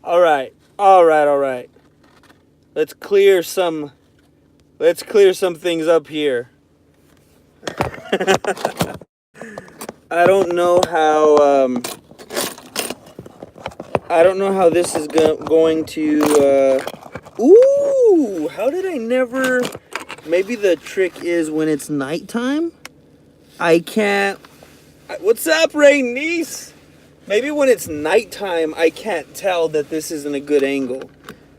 All right. All right. All right. Let's clear some. Let's clear some things up here. I don't know how. I don't know how this is going to. Ooh! How did I never? Maybe the trick is when it's nighttime. I can't. What's up, Ray Niece? Maybe when it's nighttime, I can't tell that this isn't a good angle.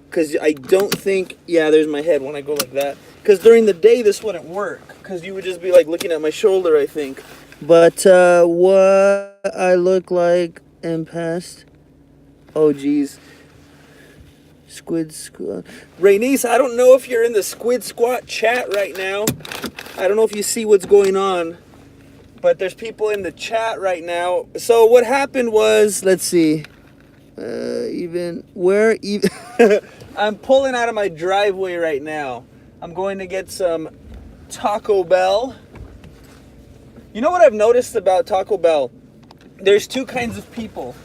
Because I don't think... Yeah, there's my head when I go like that. Because during the day, this wouldn't work. Because you would just be like looking at my shoulder, I think. But what I look like in past... Oh, geez. Squid Squad. Rainice, I don't know if you're in the Squid Squad chat right now. I don't know if you see what's going on. But there's people in the chat right now. So what happened was, let's see. I'm pulling out of my driveway right now. I'm going to get some Taco Bell. You know what I've noticed about Taco Bell? There's two kinds of people.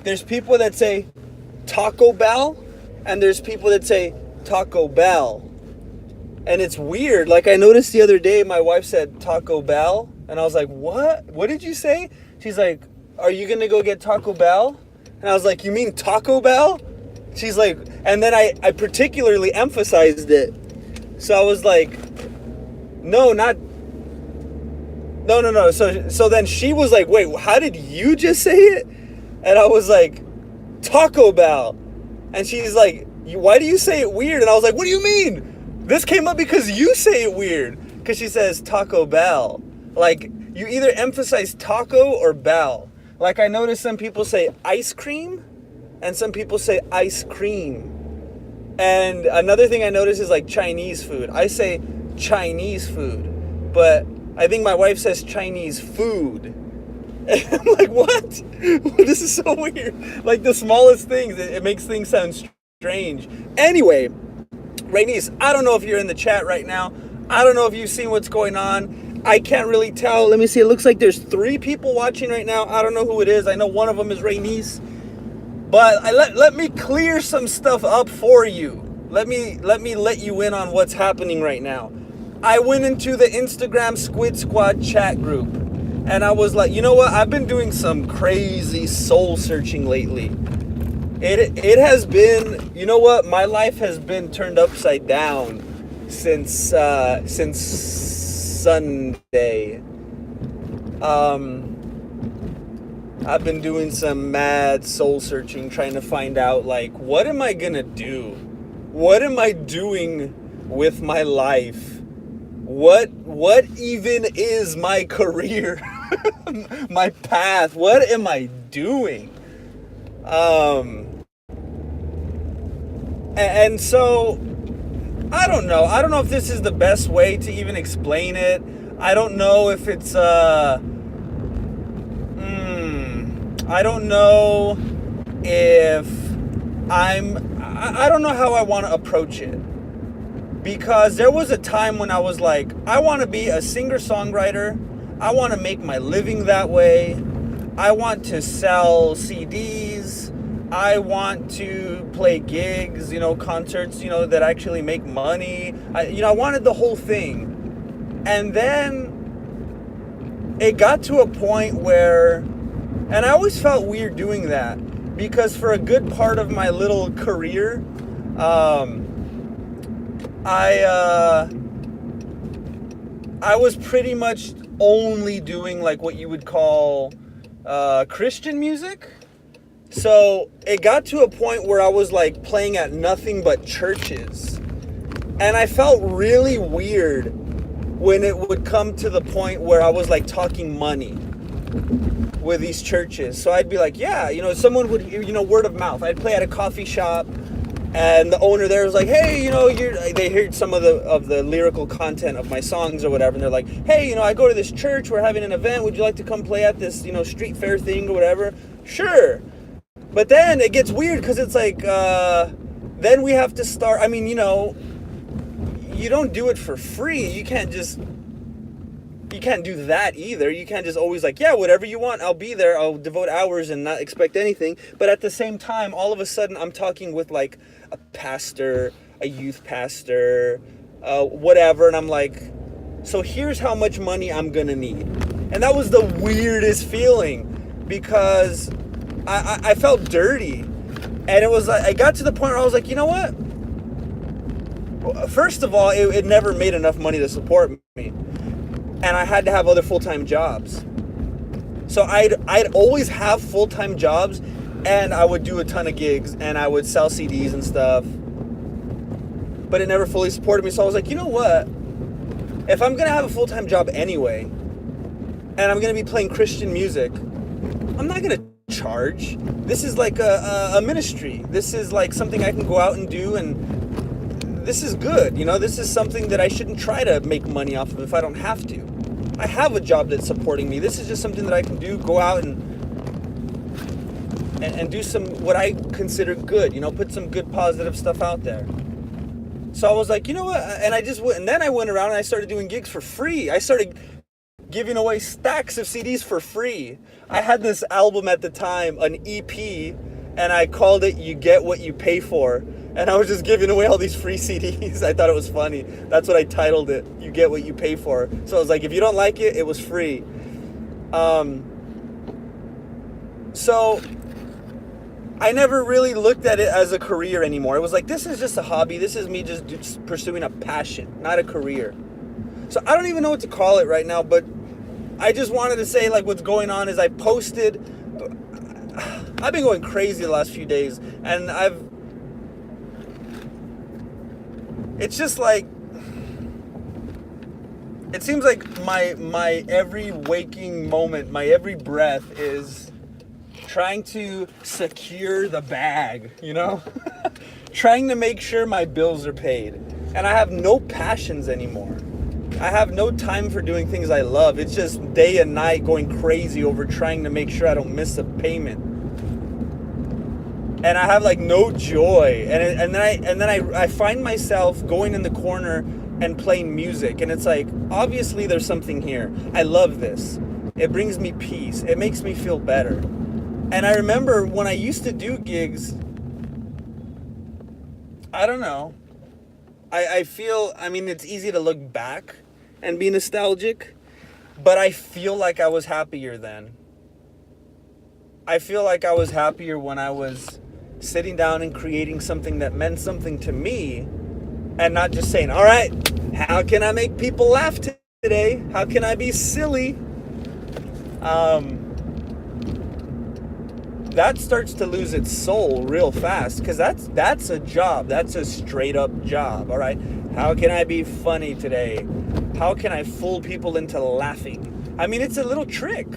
There's people that say Taco Bell, and there's people that say Taco Bell. And it's weird. Like I noticed the other day, my wife said Taco Bell, and I was like, what? What did you say? She's like, are you gonna go get Taco Bell? And I was like, you mean Taco Bell? She's like, and then I particularly emphasized it. So I was like, no. So then she was like, wait, how did you just say it? And I was like, Taco Bell. And she's like, why do you say it weird? And I was like, what do you mean? This came up because you say it weird. Because she says Taco Bell. Like, you either emphasize taco or bell. Like, I noticed some people say ice cream, and some people say ice cream. And another thing I noticed is, like, Chinese food. I say Chinese food, but I think my wife says Chinese food. And I'm like, what? This is so weird. Like, the smallest things, it makes things sound strange. Anyway, Rainice, I don't know if you're in the chat right now. I don't know if you've seen what's going on. I can't really tell. Let me see. It looks like there's 3 people watching right now. I don't know who it is. I know one of them is Rainice. But let me clear some stuff up for you. Let me let you in on what's happening right now. I went into the Instagram Squid Squad chat group. And I was like, you know what? I've been doing some crazy soul searching lately. It has been, you know what? My life has been turned upside down since Sunday. I've been doing some mad soul searching, trying to find out, like, what am I gonna do? What am I doing with my life? What even is my career? My path? What am I doing? And so, I don't know. I don't know if this is the best way to even explain it. I don't know if it's, I don't know if I don't know how I want to approach it. Because there was a time when I was like, I want to be a singer-songwriter. I want to make my living that way. I want to sell CDs. I want to play gigs, concerts, that actually make money. I wanted the whole thing. And then it got to a point where, and I always felt weird doing that, because for a good part of my little career, I was pretty much only doing like what you would call Christian music. So it got to a point where I was like playing at nothing but churches. And I felt really weird when it would come to the point where I was like talking money with these churches. So I'd be like, yeah, someone would, word of mouth. I'd play at a coffee shop, and the owner there was like, hey, they heard some of the lyrical content of my songs or whatever, and they're like, hey, I go to this church, we're having an event, would you like to come play at this, street fair thing or whatever? Sure. But then it gets weird, because it's like, then we have to start, you don't do it for free. You can't just you can't do that either. You can't just always like, yeah, whatever you want, I'll be there. I'll devote hours and not expect anything. But at the same time, all of a sudden, I'm talking with like a pastor, a youth pastor, whatever. And I'm like, so here's how much money I'm going to need. And that was the weirdest feeling because I felt dirty. And it was like, I got to the point where I was like, you know what? First of all, it never made enough money to support me. And I had to have other full-time jobs. So I'd always have full-time jobs, and I would do a ton of gigs, and I would sell CDs and stuff. But it never fully supported me. So I was like, you know what? If I'm going to have a full-time job anyway, and I'm going to be playing Christian music, I'm not going to charge. This is like a ministry. This is like something I can go out and do, and this is good. You know, this is something that I shouldn't try to make money off of if I don't have to. I have a job that's supporting me. This is just something that I can do, go out and do some, what I consider good, you know, put some good positive stuff out there. So I was like, you know what? And I just went, and then I went around and I started doing gigs for free. I started giving away stacks of CDs for free. I had this album at the time, an EP, and I called it You Get What You Pay For. And I was just giving away all these free CDs. I thought it was funny. That's what I titled it. You get what you pay for. So I was like, if you don't like it, it was free. So I never really looked at it as a career anymore. It was like, this is just a hobby. This is me just pursuing a passion, not a career. So I don't even know what to call it right now, but I just wanted to say, like, what's going on is I've been going crazy the last few days, and it's just like, it seems like my every waking moment, my every breath is trying to secure the bag, you know? Trying to make sure my bills are paid. And I have no passions anymore. I have no time for doing things I love. It's just day and night going crazy over trying to make sure I don't miss a payment. And I have like no joy, and then I find myself going in the corner and playing music, and it's like, obviously there's something here. I love this. It brings me peace. It makes me feel better. And I remember when I used to do gigs, I don't know. I feel, I mean, it's easy to look back and be nostalgic, but I feel like I was happier then. I feel like I was happier when I was sitting down and creating something that meant something to me, and not just saying, all right, how can I make people laugh today? How can I be silly? That starts to lose its soul real fast, because that's a job. That's a straight up job. All right, how can I be funny today? How can I fool people into laughing? I mean, it's a little trick.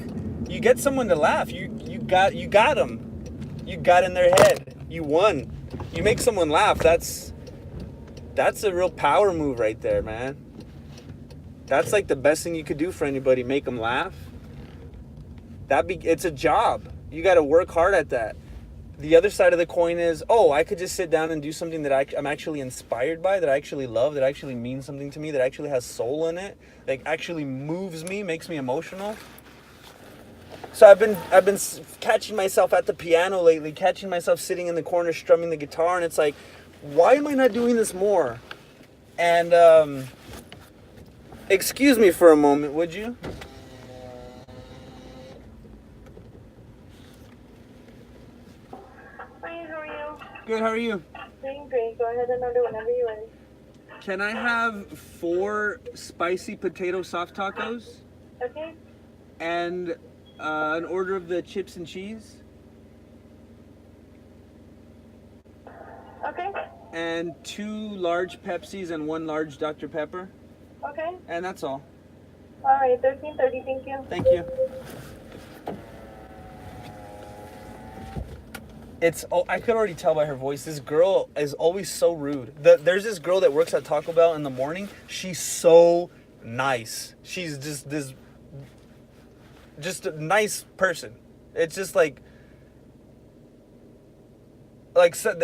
You get someone to laugh. You got them. You got in their head. You won. You make someone laugh. That's a real power move right there, man. That's like the best thing you could do for anybody. Make them laugh. It's a job. You got to work hard at that. The other side of the coin is, I could just sit down and do something that I'm actually inspired by, that I actually love, that actually means something to me, that actually has soul in it, that actually moves me, makes me emotional. So I've been catching myself at the piano lately, catching myself sitting in the corner strumming the guitar, and it's like, why am I not doing this more? And excuse me for a moment, would you? Hi, how are you? Good, how are you? Doing great. Go ahead and order whenever you're ready. Can I have 4 spicy potato soft tacos? Okay. And an order of the chips and cheese? Okay. And 2 large Pepsis and 1 large Dr. Pepper? Okay. And that's all. All right, 13:30. Thank you. Thank you. I could already tell by her voice, this girl is always so rude. There's this girl that works at Taco Bell in the morning. She's so nice. She's just a nice person. It's just like so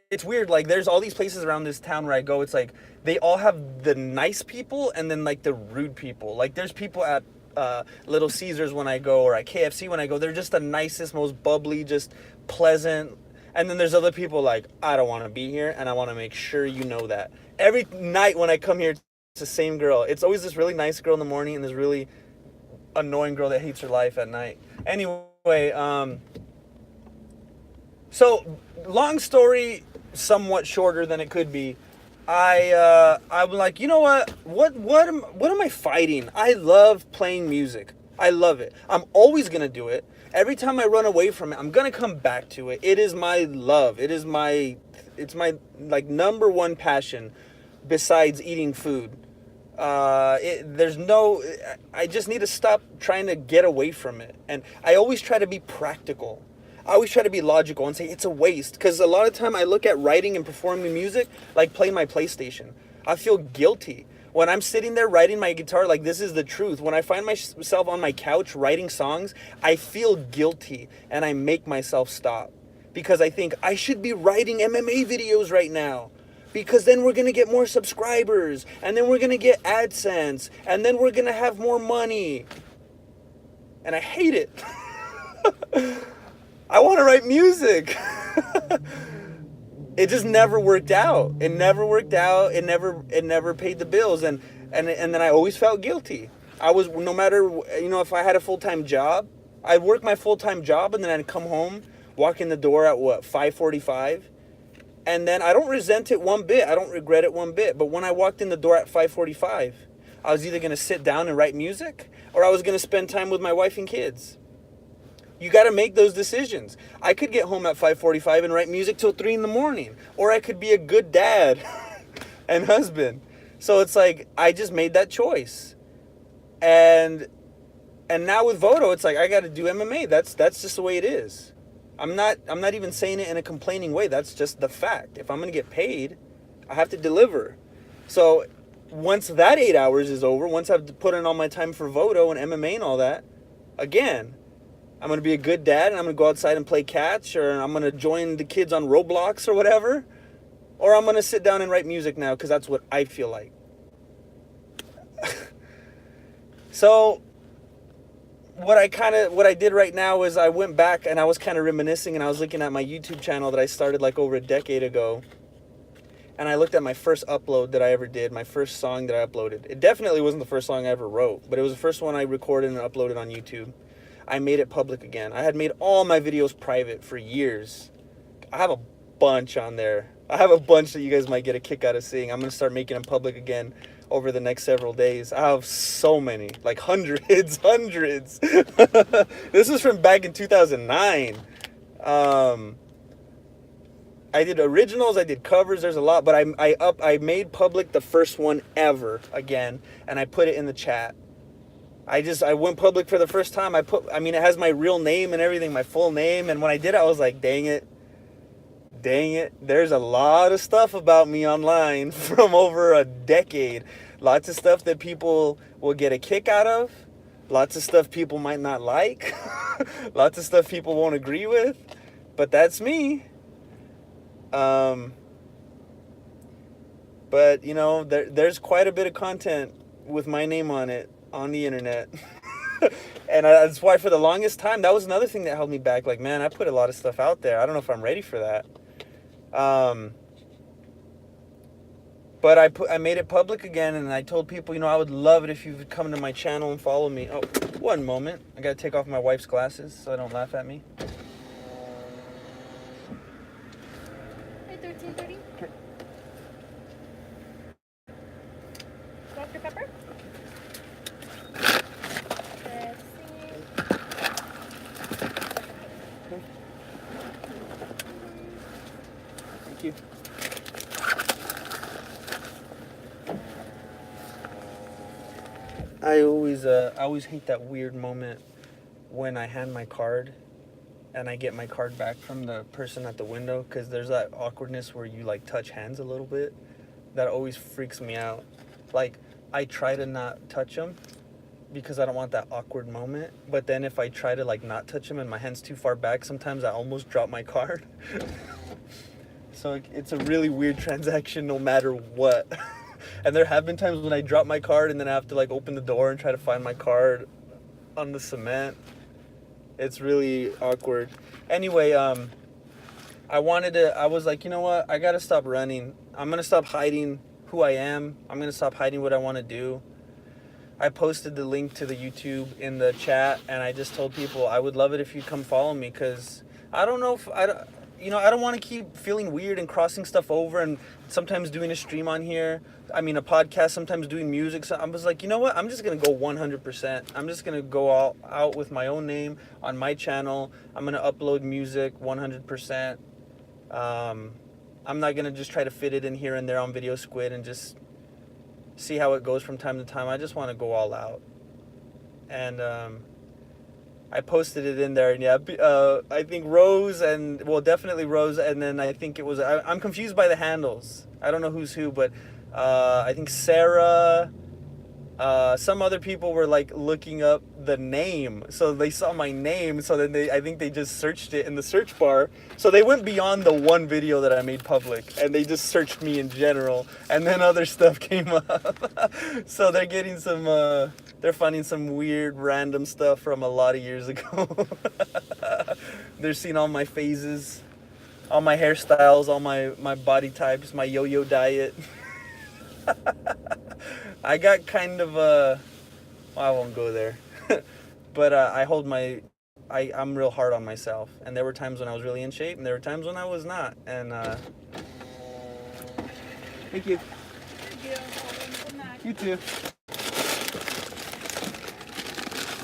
it's weird. Like, there's all these places around this town where I go. It's like they all have the nice people and then like the rude people. Like, there's people at Little Caesars when I go, or at KFC when I go. They're just the nicest, most bubbly, just pleasant. And then there's other people like, I don't want to be here, and I want to make sure you know that. Every night when I come here, it's the same girl. It's always this really nice girl in the morning and this really annoying girl that hates her life at night. Anyway, so long story, somewhat shorter than it could be. I'm like, you know what? What am I fighting? I love playing music. I love it. I'm always gonna do it. Every time I run away from it, I'm gonna come back to it. It is my love. It's my like number one passion, besides eating food. I just need to stop trying to get away from it. And I always try to be practical. I always try to be logical and say it's a waste. Because a lot of time I look at writing and performing music like playing my PlayStation. I feel guilty. When I'm sitting there writing my guitar, like, this is the truth. When I find myself on my couch writing songs, I feel guilty and I make myself stop. Because I think I should be writing MMA videos right now. Because then we're going to get more subscribers. And then we're going to get AdSense. And then we're going to have more money. And I hate it. I want to write music. It just never worked out. It never worked out. It never paid the bills. And then I always felt guilty. I was, no matter, if I had a full-time job, I'd work my full-time job and then I'd come home, walk in the door at 5:45. And then I don't resent it one bit. I don't regret it one bit. But when I walked in the door at 5:45, I was either going to sit down and write music or I was going to spend time with my wife and kids. You got to make those decisions. I could get home at 5:45 and write music till 3 in the morning. Or I could be a good dad and husband. So it's like, I just made that choice. And now with Voto, it's like, I got to do MMA. That's just the way it is. I'm not even saying it in a complaining way. That's just the fact. If I'm going to get paid, I have to deliver. So once that 8 hours is over, once I've put in all my time for Voto and MMA and all that, again, I'm going to be a good dad and I'm going to go outside and play catch, or I'm going to join the kids on Roblox or whatever. Or I'm going to sit down and write music now because that's what I feel like. So what I did right now is I went back and I was kind of reminiscing, and I was looking at my YouTube channel that I started like over a decade ago. And I looked at my first upload that I ever did, my first song that I uploaded. It definitely wasn't the first song I ever wrote, but it was the first one I recorded and uploaded on YouTube. I made it public again. I had made all my videos private for years. I have a bunch on there. I have a bunch that you guys might get a kick out of seeing. I'm going to start making them public again over the next several days. I have so many, like hundreds. This is from back in 2009. I did originals, I did covers, there's a lot, but I made public the first one ever again, and I put it in the chat. I went public for the first time. It has my real name and everything, my full name. And when I did it, I was like, dang it. There's a lot of stuff about me online from over a decade. Lots of stuff that people will get a kick out of. Lots of stuff people might not like. Lots of stuff people won't agree with. But that's me. But, there's quite a bit of content with my name on it on the internet. And that's why for the longest time, that was another thing that held me back. Like, man, I put a lot of stuff out there. I don't know if I'm ready for that. But I made it public again, and I told people, I would love it if you would come to my channel and follow me. Oh, one moment. I got to take off my wife's glasses so they don't laugh at me. Hey, 13:30. Dr. Pepper? Thank you. I always hate that weird moment when I hand my card and I get my card back from the person at the window, because there's that awkwardness where you like touch hands a little bit. That always freaks me out. Like, I try to not touch them because I don't want that awkward moment. But then if I try to like not touch them and my hand's too far back, sometimes I almost drop my card. So it's a really weird transaction no matter what. And there have been times when I drop my card and then I have to like open the door and try to find my card on the cement. It's really awkward. Anyway, I was like, you know what? I gotta stop running. I'm gonna stop hiding who I am. I'm gonna stop hiding what I want to do. I posted the link to the YouTube in the chat, and I just told people I would love it if you come follow me, because I don't know if I don't want to keep feeling weird and crossing stuff over, and sometimes doing a stream on here. I mean, a podcast, sometimes doing music. So I was like, you know what? I'm just going to go 100%. I'm just going to go all out with my own name on my channel. I'm going to upload music 100%. I'm not going to just try to fit it in here and there on Video Squid and just see how it goes from time to time. I just want to go all out. And I posted it in there, and yeah, I think Rose definitely Rose, and then I think it was, I'm confused by the handles. I don't know who's who, but I think Sarah, some other people were like looking up the name, so they saw my name, so then I think they just searched it in the search bar. So they went beyond the one video that I made public, and they just searched me in general, and then other stuff came up. So they're getting some, they're finding some weird random stuff from a lot of years ago. They're seeing all my phases, all my hairstyles, all my body types, my yo-yo diet. I got kind of well, I won't go there. But I'm real hard on myself. And there were times when I was really in shape, and there were times when I was not. And thank you. You too.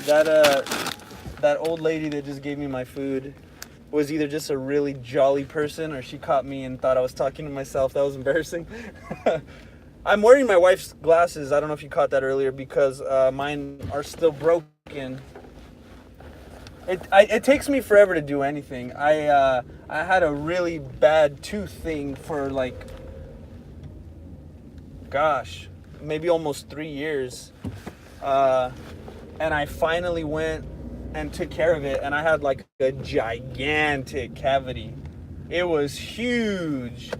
That old lady that just gave me my food was either just a really jolly person, or she caught me and thought I was talking to myself. That was embarrassing. I'm wearing my wife's glasses. I don't know if you caught that earlier, because mine are still broken. It takes me forever to do anything. I had a really bad tooth thing for like, gosh, maybe almost 3 years. And I finally went and took care of it, and I had like a gigantic cavity. It was huge.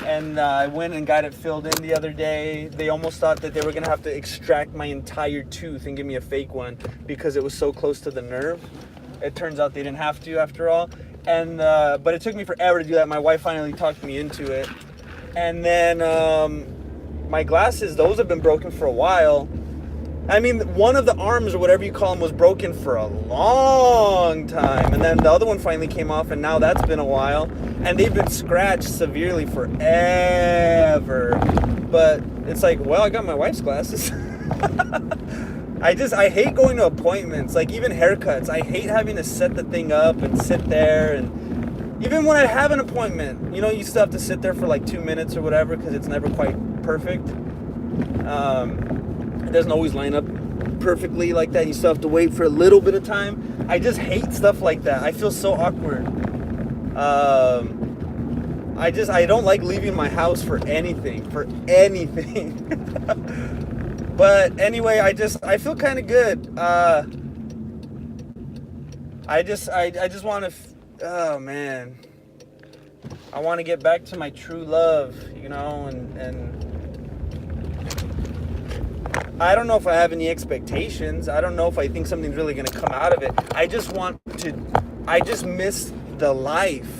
And I went and got it filled in the other day. They almost thought that they were gonna have to extract my entire tooth and give me a fake one because it was so close to the nerve. It turns out they didn't have to after all. And but it took me forever to do that. My wife finally talked me into it. And then my glasses, those have been broken for a while. I mean, one of the arms, or whatever you call them, was broken for a long time. And then the other one finally came off, and now that's been a while. And they've been scratched severely forever. But it's like, well, I got my wife's glasses. I hate going to appointments, like even haircuts. I hate having to set the thing up and sit there. And even when I have an appointment, you know, you still have to sit there for like 2 minutes or whatever, because it's never quite perfect. It doesn't always line up perfectly like that. You still have to wait for a little bit of time. I just hate stuff like that. I feel so awkward. I don't like leaving my house for anything. But anyway, I feel kind of good. I just want to, oh man, I want to get back to my true love, you know, and I don't know if I have any expectations. I don't know if I think something's really going to come out of it. I just miss the life.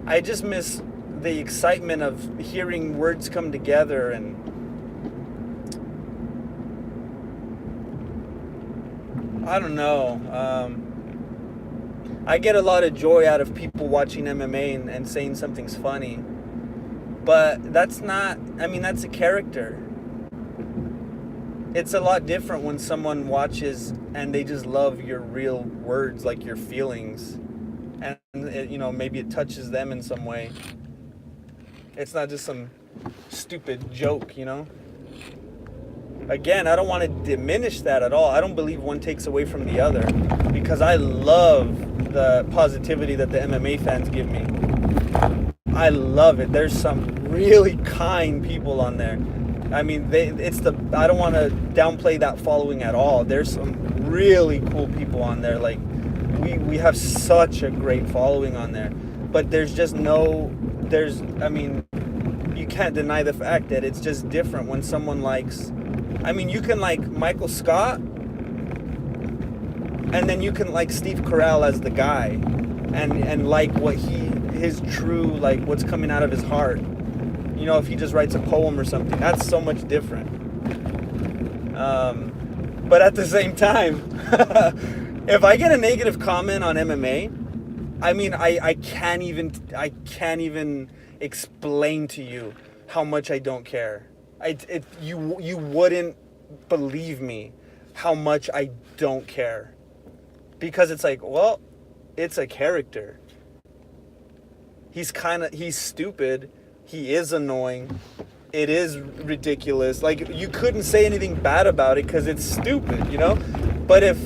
I just miss the excitement of hearing words come together, and I don't know. I get a lot of joy out of people watching MMA and saying something's funny. But that's not, I mean, that's a character. It's a lot different when someone watches and they just love your real words, like your feelings. And, you know, maybe it touches them in some way. It's not just some stupid joke, you know? Again, I don't want to diminish that at all. I don't believe one takes away from the other, because I love the positivity that the MMA fans give me. I love it. There's some really kind people on there. I mean, I don't want to downplay that following at all. There's some really cool people on there. Like, we have such a great following on there. but I mean, you can't deny the fact that it's just different when someone likes, I mean, you can like Michael Scott, and then you can like Steve Carell as the guy, and like what his true, like what's coming out of his heart. You know, if he just writes a poem or something, that's so much different. But at the same time, if I get a negative comment on MMA, I mean, I can't even explain to you how much I don't care. You wouldn't believe me how much I don't care. Because it's like, well, it's a character. He's stupid. He is annoying. It is ridiculous. Like, you couldn't say anything bad about it because it's stupid, you know? But if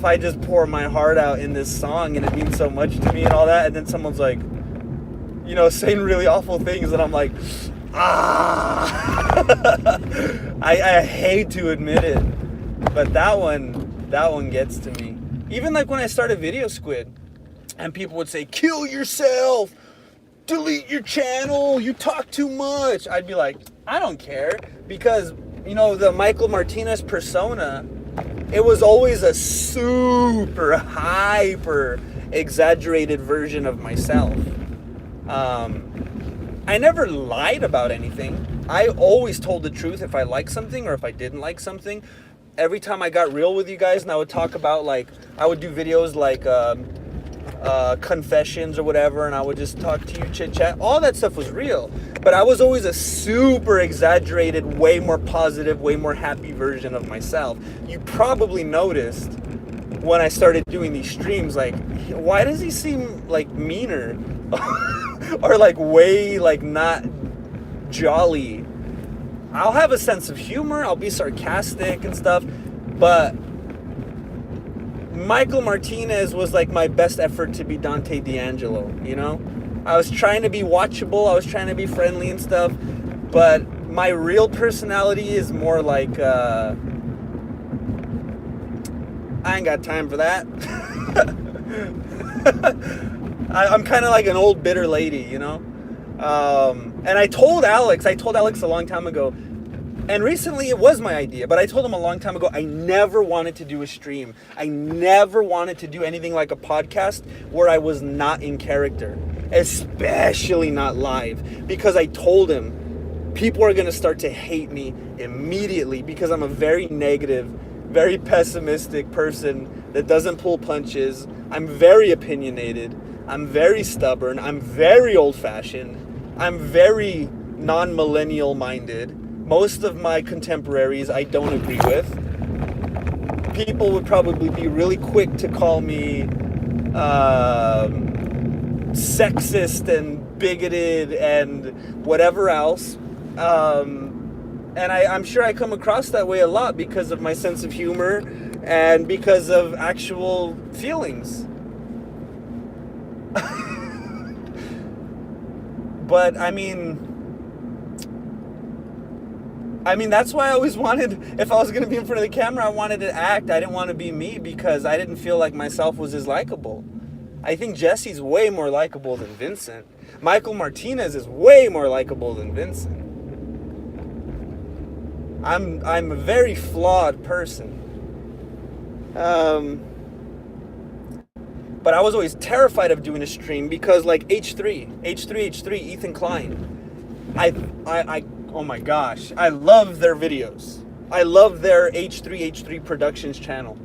I just pour my heart out in this song and it means so much to me and all that, and then someone's like, you know, saying really awful things, and I'm like, I hate to admit it, but that one gets to me. Even like when I started Video Squid, and people would say, kill yourself, delete your channel, you talk too much. I'd be like, I don't care, because, you know, the Michael Martinez persona, it was always a super hyper exaggerated version of myself. I never lied about anything. I always told the truth if I liked something or if I didn't like something. Every time I got real with you guys and I would talk about, like, I would do videos like confessions or whatever, and I would just talk to you, chit chat. All that stuff was real, but I was always a super exaggerated, way more positive, way more happy version of myself. You probably noticed when I started doing these streams, like, why does he seem like meaner or like way like not jolly? I'll have a sense of humor, I'll be sarcastic and stuff, but Michael Martinez was like my best effort to be Dante D'Angelo, you know? I was trying to be watchable, I was trying to be friendly and stuff, but my real personality is more like, I ain't got time for that. I'm kind of like an old bitter lady, you know? And I told Alex a long time ago, and recently it was my idea, but I told him a long time ago, I never wanted to do a stream. I never wanted to do anything like a podcast where I was not in character, especially not live, because I told him people are going to start to hate me immediately because I'm a very negative, very pessimistic person that doesn't pull punches. I'm very opinionated. I'm very stubborn. I'm very old-fashioned. I'm very non-millennial minded. Most of my contemporaries I don't agree with. People would probably be really quick to call me sexist and bigoted and whatever else. And I'm sure I come across that way a lot because of my sense of humor and because of actual feelings. But I mean, that's why I always wanted, if I was going to be in front of the camera, I wanted to act. I didn't want to be me because I didn't feel like myself was as likable. I think Jesse's way more likable than Vincent. Michael Martinez is way more likable than Vincent. I'm a very flawed person. But I was always terrified of doing a stream because, like, H3, Ethan Klein, I oh my gosh, I love their videos. I love their H3 Productions channel.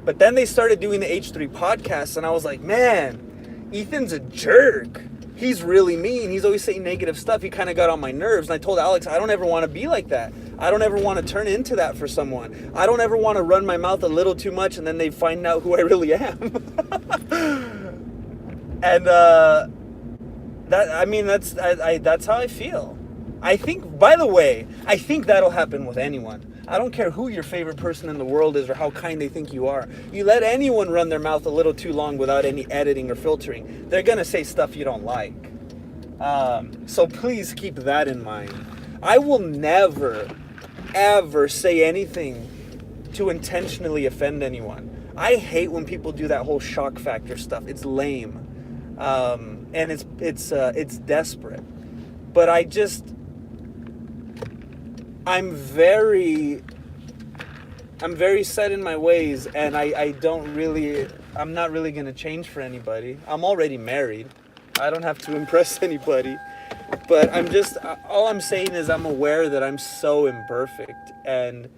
But then they started doing the H3 podcast, and I was like, man, Ethan's a jerk. He's really mean. He's always saying negative stuff. He kind of got on my nerves. And I told Alex, I don't ever want to be like that. I don't ever want to turn into that for someone. I don't ever want to run my mouth a little too much and then they find out who I really am. And that's how I feel. I think, by the way, I think that'll happen with anyone. I don't care who your favorite person in the world is or how kind they think you are. You let anyone run their mouth a little too long without any editing or filtering, they're going to say stuff you don't like. So please keep that in mind. I will never, ever say anything to intentionally offend anyone. I hate when people do that whole shock factor stuff. It's lame. and it's desperate. But I'm very set in my ways, and I'm not really gonna change for anybody. I'm already married. I don't have to impress anybody. But all I'm saying is I'm aware that I'm so imperfect, and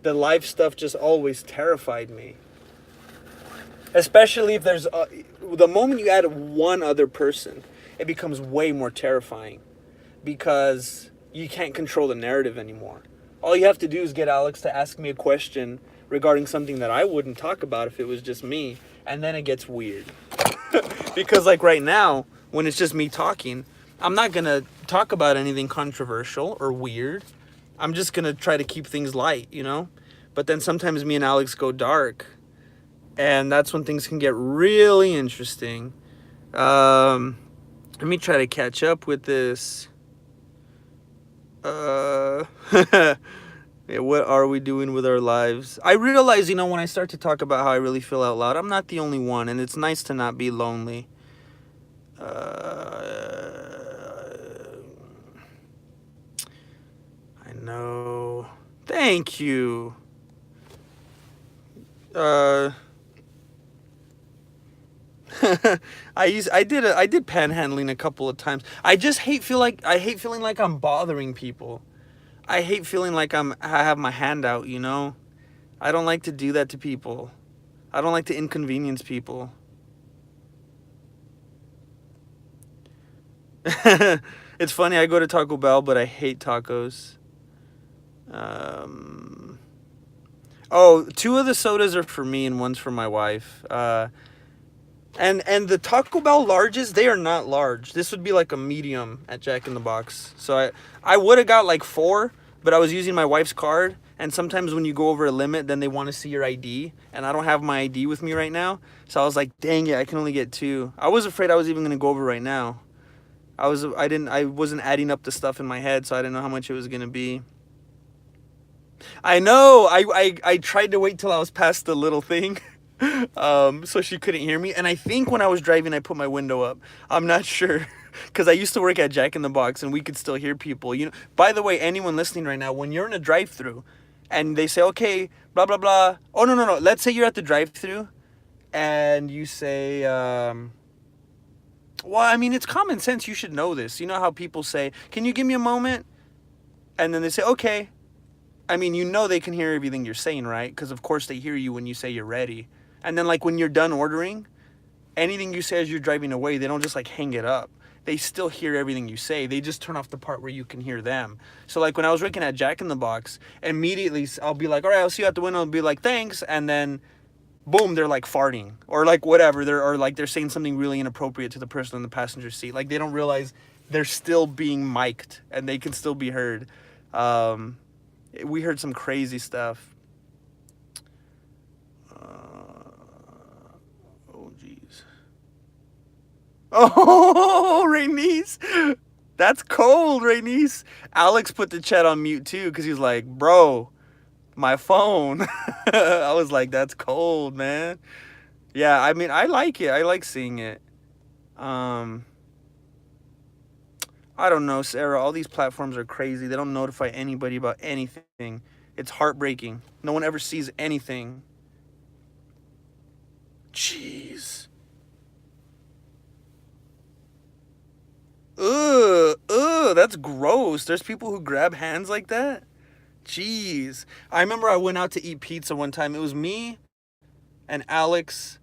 the life stuff just always terrified me. Especially if the moment you add one other person, it becomes way more terrifying because you can't control the narrative anymore. All you have to do is get Alex to ask me a question regarding something that I wouldn't talk about if it was just me, and then it gets weird. Because like right now, when it's just me talking, I'm not going to talk about anything controversial or weird. I'm just going to try to keep things light, you know? But then sometimes me and Alex go dark, and that's when things can get really interesting. Let me try to catch up with this. Yeah, what are we doing with our lives? I realize, when I start to talk about how I really feel out loud, I'm not the only one, and it's nice to not be lonely. I know. Thank you. I did panhandling a couple of times. I hate feeling like I'm bothering people. I hate feeling like I have my hand out, I don't like to do that to people. I don't like to inconvenience people. It's funny, I go to Taco Bell, but I hate tacos. Two of the sodas are for me and one's for my wife. And the Taco Bell larges, they are not large. This would be like a medium at Jack in the Box. So I would have got like 4, but I was using my wife's card. And sometimes when you go over a limit, then they want to see your ID. And I don't have my ID with me right now. So I was like, dang it, I can only get 2. I was afraid I was even going to go over right now. I wasn't adding up the stuff in my head, so I didn't know how much it was going to be. I know. I tried to wait till I was past the little thing. So she couldn't hear me. And I think when I was driving, I put my window up. I'm not sure. Because I used to work at Jack in the Box, and we could still hear people. By the way, anyone listening right now, when you're in a drive-thru, and they say, okay, blah, blah, blah. Oh, no. Let's say you're at the drive-thru, and you say, well, I mean, it's common sense. You should know this. You know how people say, can you give me a moment? And then they say, okay. I mean, they can hear everything you're saying, right? Because, of course, they hear you when you say you're ready. And then, like, when you're done ordering, anything you say as you're driving away, they don't just, like, hang it up. They still hear everything you say. They just turn off the part where you can hear them. So, like, when I was working at Jack in the Box, immediately I'll be like, all right, I'll see you at the window. I'll be like, thanks. And then, boom, they're, like, farting. Or, like, whatever. They're saying something really inappropriate to the person in the passenger seat. Like, they don't realize they're still being mic'd, and they can still be heard. We heard some crazy stuff. Oh, Rainice. That's cold, Rainice. Alex put the chat on mute too because he's like, bro, my phone. I was like, that's cold, man. Yeah, I mean, I like it. I like seeing it. I don't know, Sarah. All these platforms are crazy. They don't notify anybody about anything. It's heartbreaking. No one ever sees anything. Jeez. Ugh, that's gross. There's people who grab hands like that. Jeez. I remember I went out to eat pizza one time. It was me and Alex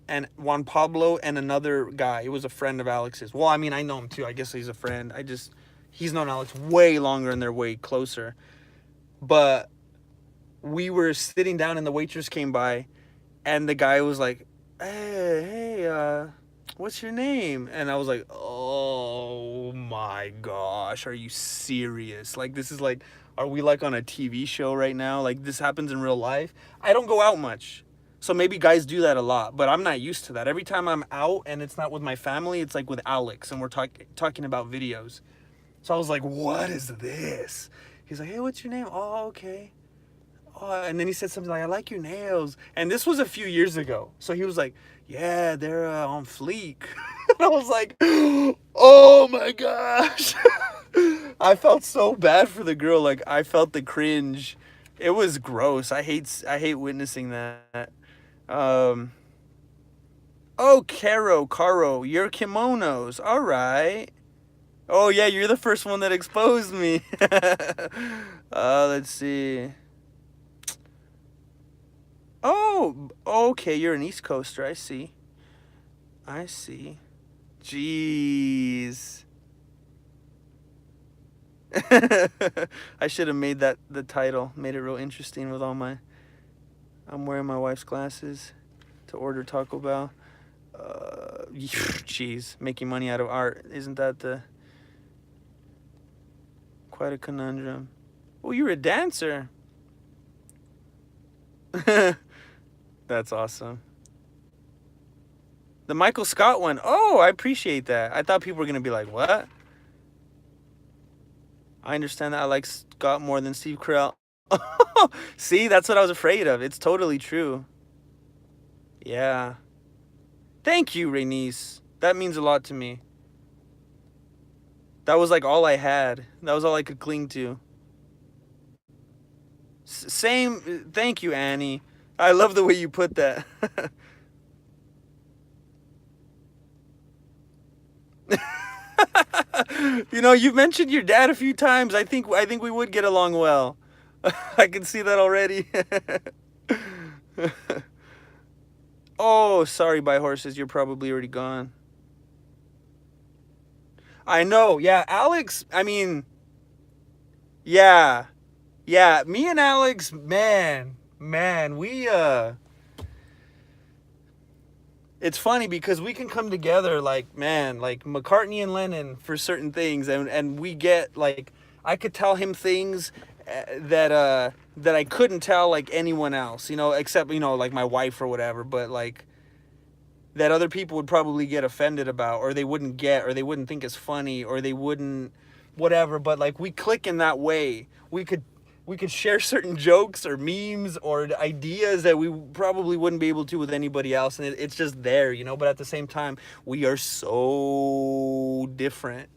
and Juan Pablo and another guy. It was a friend of Alex's. Well, I mean, I know him too. I guess he's a friend. He's known Alex way longer and they're way closer. But we were sitting down and the waitress came by and the guy was like, hey, what's your name? And I was like, oh my gosh, are you serious? Like, this is like, are we like on a TV show right now? Like, this happens in real life? I don't go out much. So maybe guys do that a lot, but I'm not used to that. Every time I'm out and it's not with my family, it's like with Alex and we're talking about videos. So I was like, what is this? He's like, hey, what's your name? Oh, okay. oh, and then he said something like, I like your nails. And this was a few years ago. So he was like, yeah, they're on fleek. And I was like, oh my gosh. I felt so bad for the girl. Like, I felt the cringe. It was gross. I hate witnessing that. Oh, Caro, your kimonos. All right. Oh, yeah, you're the first one that exposed me. Let's see. Oh, okay, you're an East Coaster. I see. Jeez. I should have made that the title. Made it real interesting with all my... I'm wearing my wife's glasses to order Taco Bell. Jeez, making money out of art. Isn't that quite a conundrum? Oh, you're a dancer. That's awesome. The Michael Scott one. Oh, I appreciate that. I thought people were going to be like, what? I understand that I like Scott more than Steve Carell. See, that's what I was afraid of. It's totally true. Yeah. Thank you, Rainice. That means a lot to me. That was like all I had. That was all I could cling to. Same. Thank you, Annie. I love the way you put that. You know, you've mentioned your dad a few times. I think we would get along well. I can see that already. Oh, sorry, By Horses. You're probably already gone. I know. Yeah, Alex. I mean, yeah, me and Alex, man, we it's funny because we can come together like, man, like McCartney and Lennon for certain things, and we get like, I could tell him things that I couldn't tell like anyone else, you know, except, you know, like my wife or whatever, but like that other people would probably get offended about, or they wouldn't get, or they wouldn't think it's funny, or they wouldn't whatever, but like we click in that way. We could share certain jokes or memes or ideas that we probably wouldn't be able to with anybody else, and it's just there, you know. But at the same time, we are so different.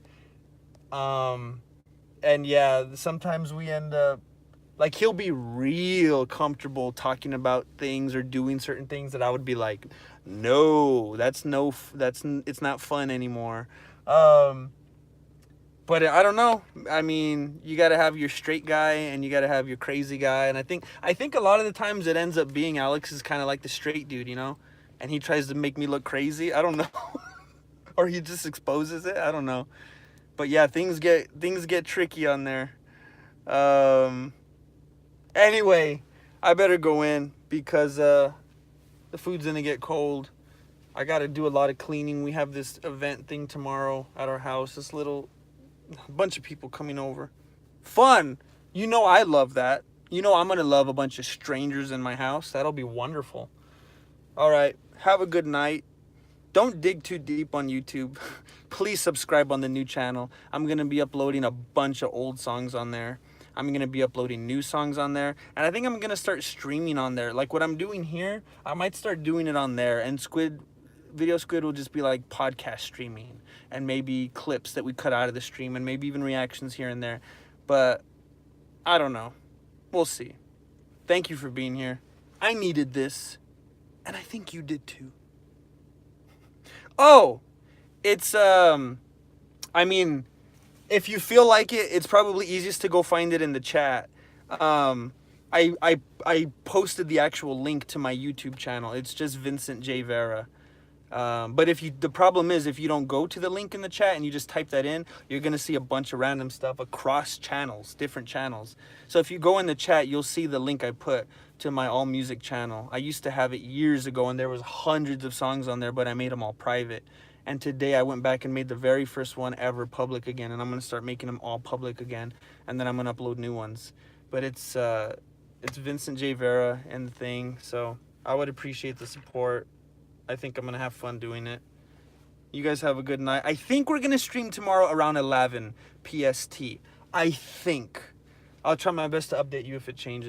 And yeah, sometimes we end up like, he'll be real comfortable talking about things or doing certain things that I would be like, no, it's not fun anymore. But I don't know. I mean, you got to have your straight guy and you got to have your crazy guy. And I think a lot of the times it ends up being Alex is kind of like the straight dude, you know? And he tries to make me look crazy. I don't know. Or he just exposes it. I don't know. But yeah, things get tricky on there. Anyway, I better go in because the food's going to get cold. I got to do a lot of cleaning. We have this event thing tomorrow at our house. This little... a bunch of people coming over. Fun. You know I love that. You know I'm going to love a bunch of strangers in my house. That'll be wonderful. All right. Have a good night. Don't dig too deep on YouTube. Please subscribe on the new channel. I'm going to be uploading a bunch of old songs on there. I'm going to be uploading new songs on there. And I think I'm going to start streaming on there. Like what I'm doing here, I might start doing it on there. And Video Squid will just be like podcast streaming, and maybe clips that we cut out of the stream, and maybe even reactions here and there. But I don't know. We'll see. Thank you for being here. I needed this, and I think you did too. Oh, it's I mean, if you feel like it, it's probably easiest to go find it in the chat. I posted the actual link to my YouTube channel. It's just Vincent J. Vera. But the problem is, if you don't go to the link in the chat and you just type that in, you're going to see a bunch of random stuff across channels, different channels. So if you go in the chat, you'll see the link I put to my all music channel. I used to have it years ago and there was hundreds of songs on there, but I made them all private. And today I went back and made the very first one ever public again, and I'm going to start making them all public again, and then I'm going to upload new ones. But it's Vincent J. Vera and the thing, so I would appreciate the support. I think I'm going to have fun doing it. You guys have a good night. I think we're going to stream tomorrow around 11 PST. I think. I'll try my best to update you if it changes.